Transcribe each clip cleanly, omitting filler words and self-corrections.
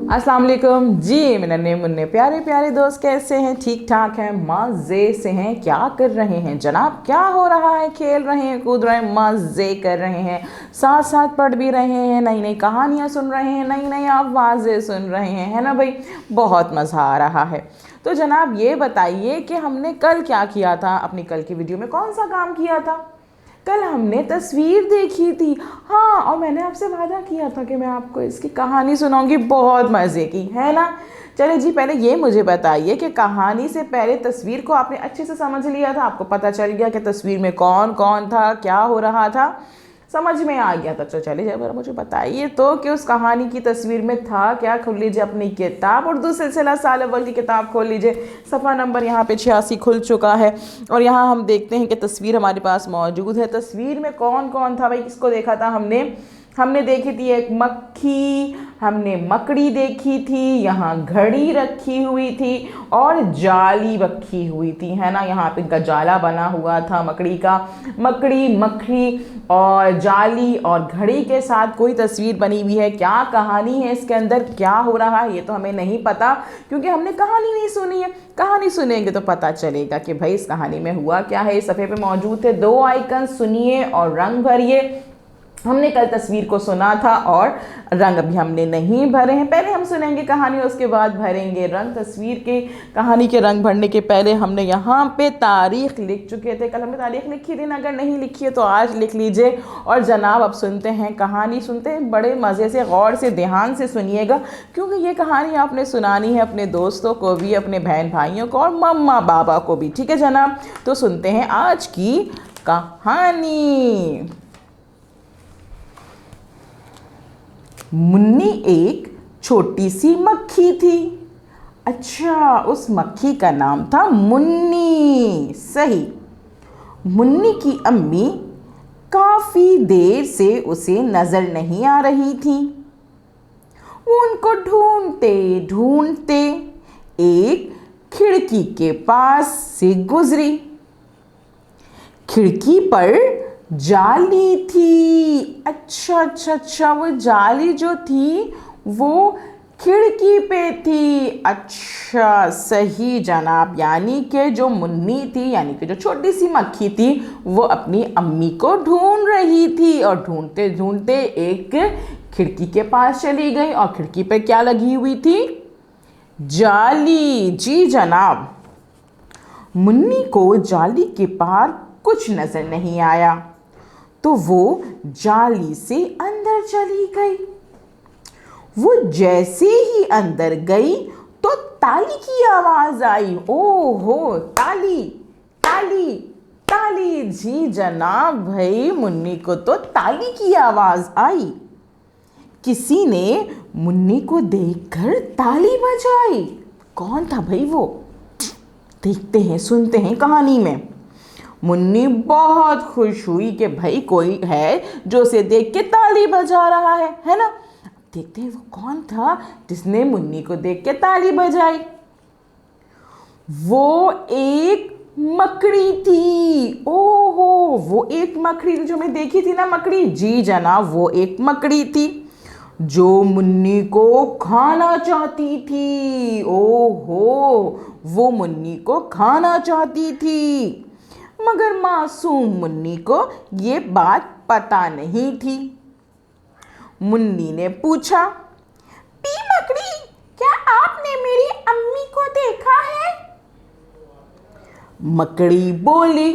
अस्सलाम वालेकुम जी। मेरे नन्हे मुन्ने प्यारे प्यारे दोस्त कैसे हैं? ठीक ठाक हैं, मज़े से हैं? क्या कर रहे हैं जनाब? क्या हो रहा है? खेल रहे हैं, कूद रहे हैं, मज़े कर रहे हैं, साथ साथ पढ़ भी रहे हैं, नई नई कहानियाँ सुन रहे हैं, नई नई आवाज़ें सुन रहे हैं, है ना भाई? बहुत मज़ा आ रहा है। तो जनाब ये बताइए कि हमने कल क्या किया था? अपनी कल की वीडियो में कौन सा काम किया था? कल हमने तस्वीर देखी थी। हाँ, और मैंने आपसे वादा किया था कि मैं आपको इसकी कहानी सुनाऊंगी, बहुत मज़े की, है ना? चले जी, पहले ये मुझे बताइए कि कहानी से पहले तस्वीर को आपने अच्छे से समझ लिया था? आपको पता चल गया कि तस्वीर में कौन कौन था, क्या हो रहा था, समझ में आ गया था? तो चलिए जब मुझे बताइए तो कि उस कहानी की तस्वीर में था क्या। खोल लीजिए अपनी किताब, उर्दू सिलसिला साल अव्वल की किताब खोल लीजिए। सफ़ा नंबर यहाँ पे 86 खुल चुका है और यहाँ हम देखते हैं कि तस्वीर हमारे पास मौजूद है। तस्वीर में कौन कौन था भाई? किसको देखा था हमने देखी थी एक मक्खी, हमने मकड़ी देखी थी, यहाँ घड़ी रखी हुई थी और जाली रखी हुई थी, है ना? यहाँ पे गजाला बना हुआ था मकड़ी का। मकड़ी, मक्खी और जाली और घड़ी के साथ कोई तस्वीर बनी हुई है। क्या कहानी है इसके अंदर, क्या हो रहा है, ये तो हमें नहीं पता क्योंकि हमने कहानी नहीं सुनी है। कहानी सुनेंगे तो पता चलेगा कि भाई इस कहानी में हुआ क्या है। इस सफ़े पे मौजूद थे 2 आइकन, सुनिए और रंग भरिए। हमने कल तस्वीर को सुना था और रंग अभी हमने नहीं भरे हैं। पहले हम सुनेंगे कहानी, उसके बाद भरेंगे रंग। तस्वीर के कहानी के रंग भरने के पहले हमने यहाँ पे तारीख लिख चुके थे। कल हमने तारीख लिखी थी ना, अगर नहीं लिखी है तो आज लिख लीजिए। और जनाब अब सुनते हैं कहानी। सुनते हैं बड़े मज़े से, गौर से, ध्यान से सुनिएगा क्योंकि ये कहानी आपने सुनानी है अपने दोस्तों को भी, अपने बहन भाइयों को और मम्मा बाबा को भी, ठीक है जनाब? तो सुनते हैं आज की कहानी। मुन्नी एक छोटी सी मक्खी थी। अच्छा, उस मक्खी का नाम था मुन्नी। सही। मुन्नी की अम्मी काफ़ी देर से उसे नज़र नहीं आ रही थी। वो उनको ढूंढते ढूंढते एक खिड़की के पास से गुजरी। खिड़की पर जाली थी। अच्छा, वो जाली जो थी वो खिड़की पे थी। अच्छा, सही जनाब। यानी कि जो मुन्नी थी, यानी कि जो छोटी सी मक्खी थी, वो अपनी अम्मी को ढूंढ रही थी और ढूंढते ढूंढते एक खिड़की के पास चली गई। और खिड़की पे क्या लगी हुई थी? जाली। जी जनाब। मुन्नी को जाली के पार कुछ नजर नहीं आया तो वो जाली से अंदर चली गई। वो जैसे ही अंदर गई तो ताली की आवाज आई। ओहो, ताली ताली ताली। जी जनाब, भाई मुन्नी को तो ताली की आवाज आई। किसी ने मुन्नी को देखकर ताली बजाई। कौन था भाई वो? देखते हैं, सुनते हैं कहानी में। मुन्नी बहुत खुश हुई कि भाई कोई है जो उसे देख के ताली बजा रहा है ना? देखते हैं वो कौन था जिसने मुन्नी को देख के ताली बजाई। वो एक मकड़ी थी। ओहो, वो एक मकड़ी जो मैं देखी थी ना, मकड़ी। जी जनाब, वो एक मकड़ी थी जो मुन्नी को खाना चाहती थी। ओहो, वो मुन्नी को खाना चाहती थी मगर मासूम मुन्नी को ये बात पता नहीं थी। मुन्नी ने पूछा, पी मकड़ी, क्या आपने मेरी अम्मी को देखा है? मकड़ी बोली,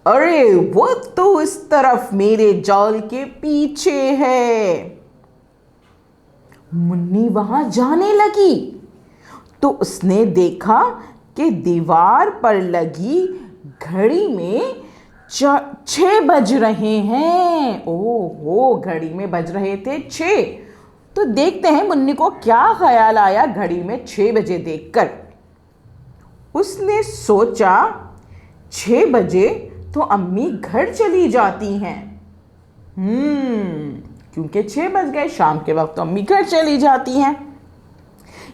अरे वो तो इस तरफ मेरे जाल के पीछे है। मुन्नी वहां जाने लगी तो उसने देखा कि दीवार पर लगी घड़ी में 6 बज रहे हैं। ओहो, घड़ी में बज रहे थे 6। तो देखते हैं मुन्नी को क्या ख्याल आया घड़ी में 6 बजे देखकर। उसने सोचा 6 बजे तो अम्मी घर चली जाती हैं। क्योंकि 6 बज गए, शाम के वक्त तो अम्मी घर चली जाती हैं।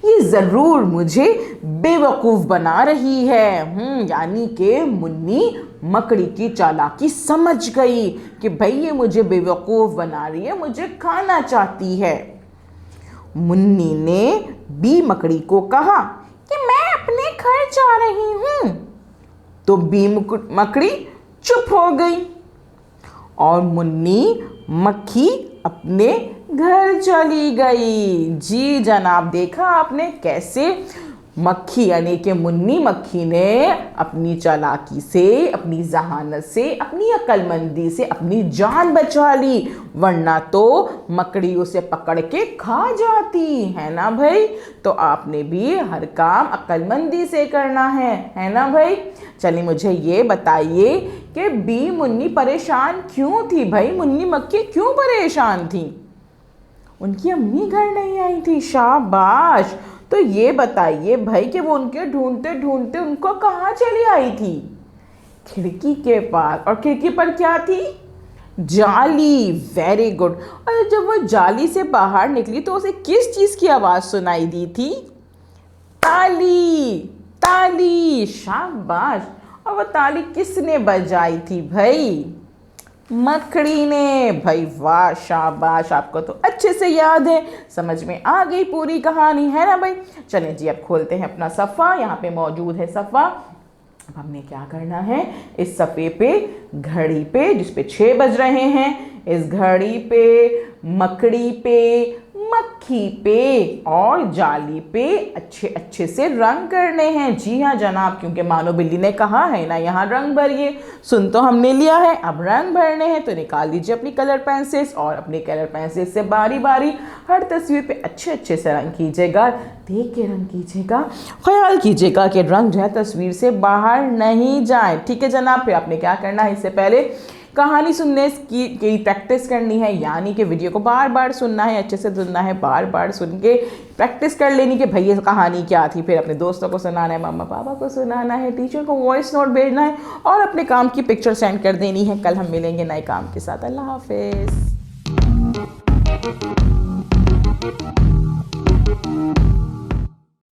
ये ज़रूर मुझे बेवकूफ़ बना रही है। यानी कि मुन्नी मकड़ी की चालाकी समझ गई कि भाई ये मुझे बेवकूफ़ बना रही है, मुझे खाना चाहती है। मुन्नी ने बी मकड़ी को कहा कि मैं अपने घर जा रही हूं। तो बी मकड़ी चुप हो गई और मुन्नी मक्खी अपने घर चली गई। जी जनाब, देखा आपने कैसे मक्खी यानी कि मुन्नी मक्खी ने अपनी चालाकी से, अपनी जहानत से, अपनी अक्लमंदी से अपनी जान बचा ली, वरना तो मकड़ी उसे पकड़ के खा जाती है ना भाई। तो आपने भी हर काम अक्लमंदी से करना है ना भाई। चलिए मुझे ये बताइए कि बी मुन्नी परेशान क्यों थी भाई? मुन्नी मक्खी क्यों परेशान थी? उनकी अम्मी घर नहीं आई थी। शाबाश। तो ये बताइए भाई कि वो उनके ढूंढते ढूंढते उनको कहाँ चली आई थी? खिड़की के पास। और खिड़की पर क्या थी? जाली। Very good. और जब वो जाली से बाहर निकली तो उसे किस चीज़ की आवाज़ सुनाई दी थी? ताली। ताली। शाबाश। और वो ताली किसने बजाई थी भाई? मकड़ी ने। भाई वाह, शाबाश, आपको तो अच्छे से याद है, समझ में आ गई पूरी कहानी, है ना भाई। चलें जी, अब खोलते हैं अपना सफ़ा। यहाँ पे मौजूद है सफ़ा। अब हमने क्या करना है, इस सफ़े पे घड़ी पे जिस पे 6 बज रहे हैं, इस घड़ी पे, मकड़ी पे, मक्खी पे और जाली पे अच्छे अच्छे से रंग करने हैं। जी हाँ जनाब, क्योंकि मानो बिल्ली ने कहा है ना, यहाँ रंग भरिए। सुन तो हमने लिया है, अब रंग भरने हैं। तो निकाल लीजिए अपनी कलर पेंसिल्स और अपनी कलर पेंसिल से बारी बारी हर तस्वीर पे अच्छे अच्छे से रंग कीजिएगा। देख के रंग कीजिएगा, ख्याल कीजिएगा कि रंग जो है तस्वीर से बाहर नहीं जाए। ठीक है जनाब। फिर आपने क्या करना है, इससे पहले कहानी सुनने की प्रैक्टिस करनी है, यानी कि वीडियो को बार बार सुनना है, अच्छे से सुनना है, बार बार सुन के प्रैक्टिस कर लेनी कि भैया कहानी क्या थी। फिर अपने दोस्तों को सुनाना है, मम्मा पापा को सुनाना है, टीचर को वॉइस नोट भेजना है और अपने काम की पिक्चर सेंड कर देनी है। कल हम मिलेंगे नए काम के साथ। अल्लाह हाफिज़।